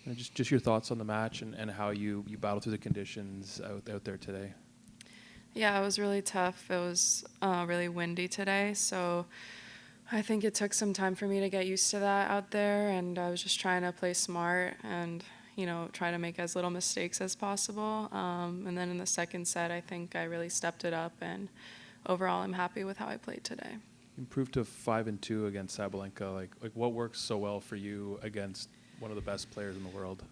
And just your thoughts on the match and how you battled through the conditions out there today. Yeah, it was really tough. It was really windy today, so I think it took some time for me to get used to that out there, and I was just trying to play smart and, try to make as little mistakes as possible. And then in the second set, I think I really stepped it up, and overall, I'm happy with how I played today. Improved to 5-2 against Sabalenka. Like what works so well for you against one of the best players in the world?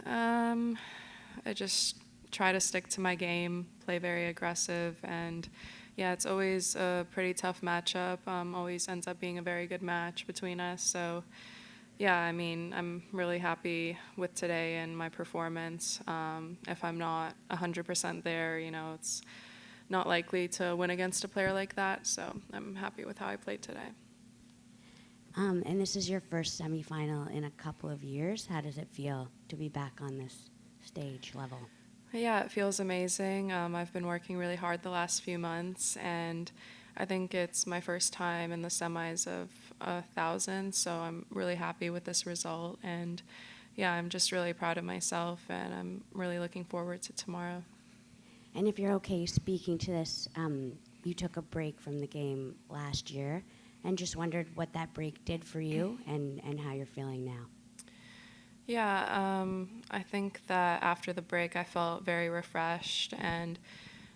I just try to stick to my game, play very aggressive, and yeah, it's always a pretty tough matchup. Always ends up being a very good match between us. So yeah, I mean, I'm really happy with today and my performance. If I'm not 100% there, it's not likely to win against a player like that. So I'm happy with how I played today. And this is your first semifinal in a couple of years. How does it feel to be back on this stage level? Yeah, it feels amazing. I've been working really hard the last few months, and I think it's my first time in the semis of 1,000, so I'm really happy with this result. And yeah, I'm just really proud of myself, and I'm really looking forward to tomorrow. And if you're okay speaking to this, you took a break from the game last year, and just wondered what that break did for you and how you're feeling now. Yeah, I think that after the break, I felt very refreshed and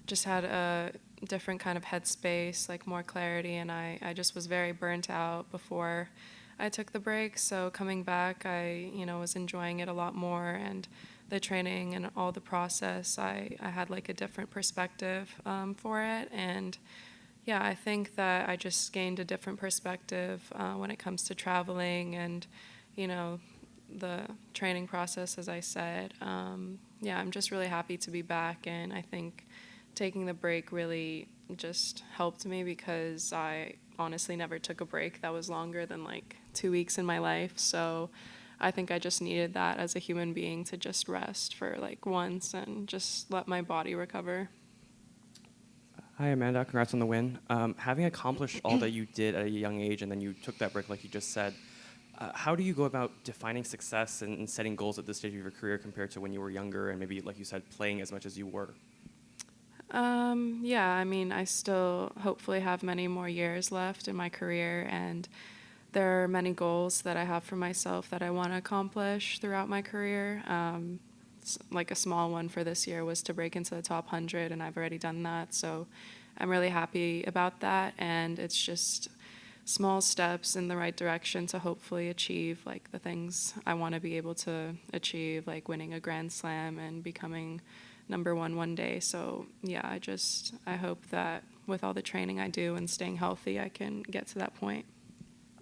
just had a different kind of headspace, like more clarity, and I just was very burnt out before I took the break. So coming back, I was enjoying it a lot more, and the training and all the process, I had like a different perspective for it. And yeah, I think that I just gained a different perspective when it comes to traveling and, the training process, as I said. Yeah, I'm just really happy to be back, and I think taking the break really just helped me because I honestly never took a break that was longer than like 2 weeks in my life. So I think I just needed that as a human being to just rest for like once and just let my body recover. Hi, Amanda. Congrats on the win. Having accomplished all that you did at a young age and then you took that break like you just said, how do you go about defining success and setting goals at this stage of your career compared to when you were younger and maybe, like you said, playing as much as you were? Yeah, I mean, I still hopefully have many more years left in my career, and there are many goals that I have for myself that I want to accomplish throughout my career. Like a small one for this year was to break into the top 100, and I've already done that. So I'm really happy about that, and it's just small steps in the right direction to hopefully achieve like the things I want to be able to achieve, like winning a Grand Slam and becoming number one day. So yeah, I hope that with all the training I do and staying healthy, I can get to that point.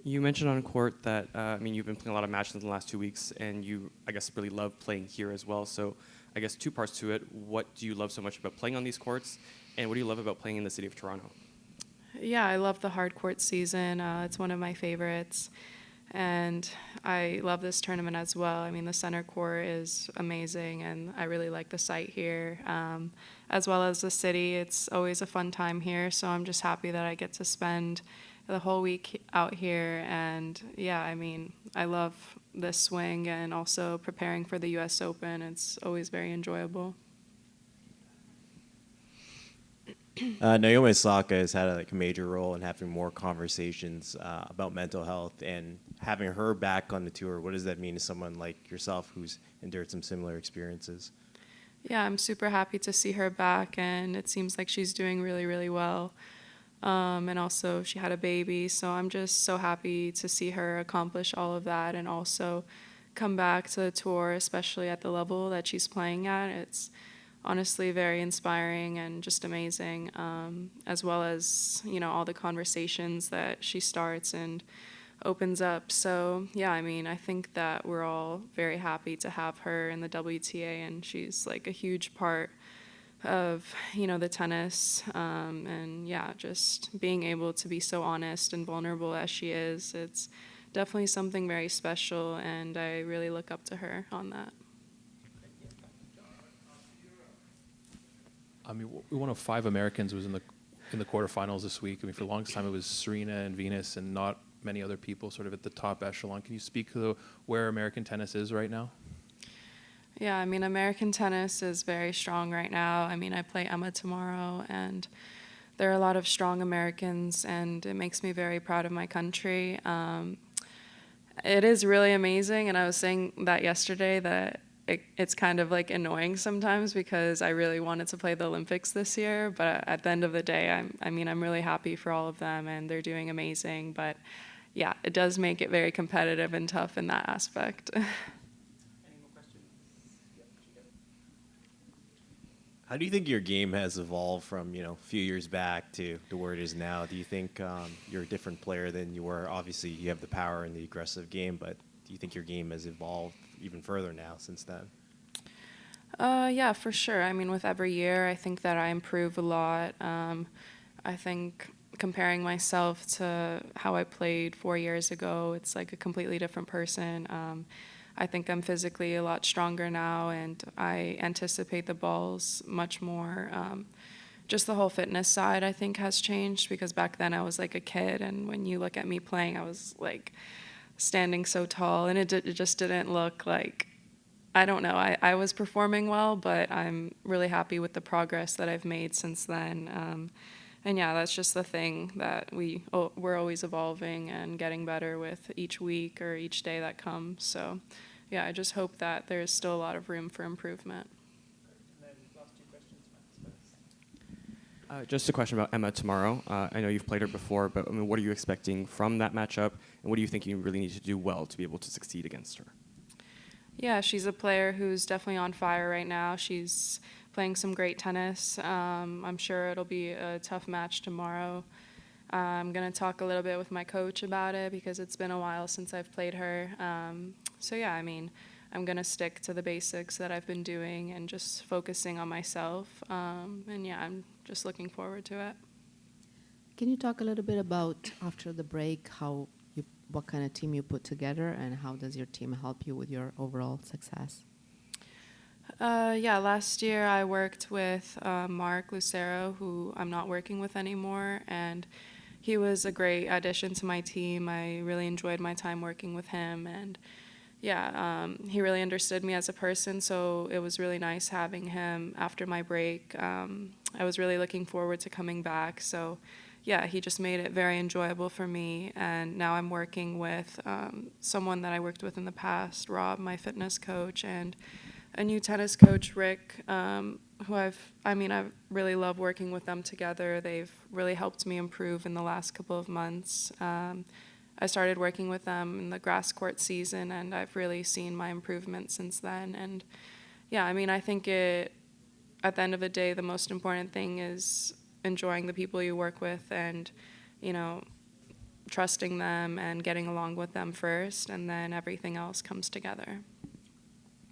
You mentioned on court that, you've been playing a lot of matches in the last 2 weeks, and you, I guess, really love playing here as well. So I guess two parts to it. What do you love so much about playing on these courts, and what do you love about playing in the city of Toronto? Yeah, I love the hard court season. It's one of my favorites. And I love this tournament as well. I mean, the center court is amazing, and I really like the site here, as well as the city. It's always a fun time here, so I'm just happy that I get to spend the whole week out here. And yeah, I mean, I love this swing and also preparing for the U.S. Open. It's always very enjoyable. Naomi Osaka has had a major role in having more conversations about mental health, and having her back on the tour. What does that mean to someone like yourself who's endured some similar experiences? Yeah, I'm super happy to see her back, and it seems like she's doing really, really well. And also, she had a baby, so I'm just so happy to see her accomplish all of that and also come back to the tour, especially at the level that she's playing at. It's honestly very inspiring and just amazing, as well as, all the conversations that she starts and opens up. So, yeah, I mean, I think that we're all very happy to have her in the WTA, and she's like a huge part of, the tennis. And yeah, just being able to be so honest and vulnerable as she is, it's definitely something very special, and I really look up to her on that. I mean, one of 5 Americans was in the quarterfinals this week. I mean, for the longest time it was Serena and Venus, and not many other people sort of at the top echelon. Can you speak to where American tennis is right now? Yeah, I mean, American tennis is very strong right now. I mean, I play Emma tomorrow, and there are a lot of strong Americans, and it makes me very proud of my country. It is really amazing, and I was saying that yesterday that it's kind of like annoying sometimes because I really wanted to play the Olympics this year, but at the end of the day, I'm really happy for all of them, and they're doing amazing. But yeah, it does make it very competitive and tough in that aspect. How do you think your game has evolved from a few years back to where it is now? Do you think you're a different player than you were? Obviously, you have the power and the aggressive game, but do you think your game has evolved even further now since then? Yeah, for sure. I mean, with every year, I think that I improve a lot. I think comparing myself to how I played 4 years ago, it's like a completely different person. I think I'm physically a lot stronger now, and I anticipate the balls much more. Just the whole fitness side, I think, has changed because back then I was like a kid, and when you look at me playing, I was like standing so tall, and it just didn't look like, I don't know. I was performing well, but I'm really happy with the progress that I've made since then. And yeah, that's just the thing that we're always evolving and getting better with each week or each day that comes. So yeah, I just hope that there's still a lot of room for improvement. Just a question about Emma tomorrow. I know you've played her before, but I mean, what are you expecting from that matchup, and what do you think you really need to do well to be able to succeed against her? Yeah, she's a player who's definitely on fire right now. She's playing some great tennis. I'm sure it'll be a tough match tomorrow. I'm going to talk a little bit with my coach about it because it's been a while since I've played her. So yeah, I mean, I'm going to stick to the basics that I've been doing and just focusing on myself. And yeah, I'm just looking forward to it. Can you talk a little bit about, after the break, what kind of team you put together, and how does your team help you with your overall success? Yeah, last year I worked with Mark Lucero, who I'm not working with anymore, and he was a great addition to my team. I really enjoyed my time working with him, and yeah, he really understood me as a person, so it was really nice having him after my break. I was really looking forward to coming back, so yeah, he just made it very enjoyable for me, and now I'm working with someone that I worked with in the past, Rob, my fitness coach, and a new tennis coach, Rick, who I really love working with them together. They've really helped me improve in the last couple of months. I started working with them in the grass court season, and I've really seen my improvement since then. And yeah, I mean, I think at the end of the day, the most important thing is enjoying the people you work with and, trusting them and getting along with them first, and then everything else comes together.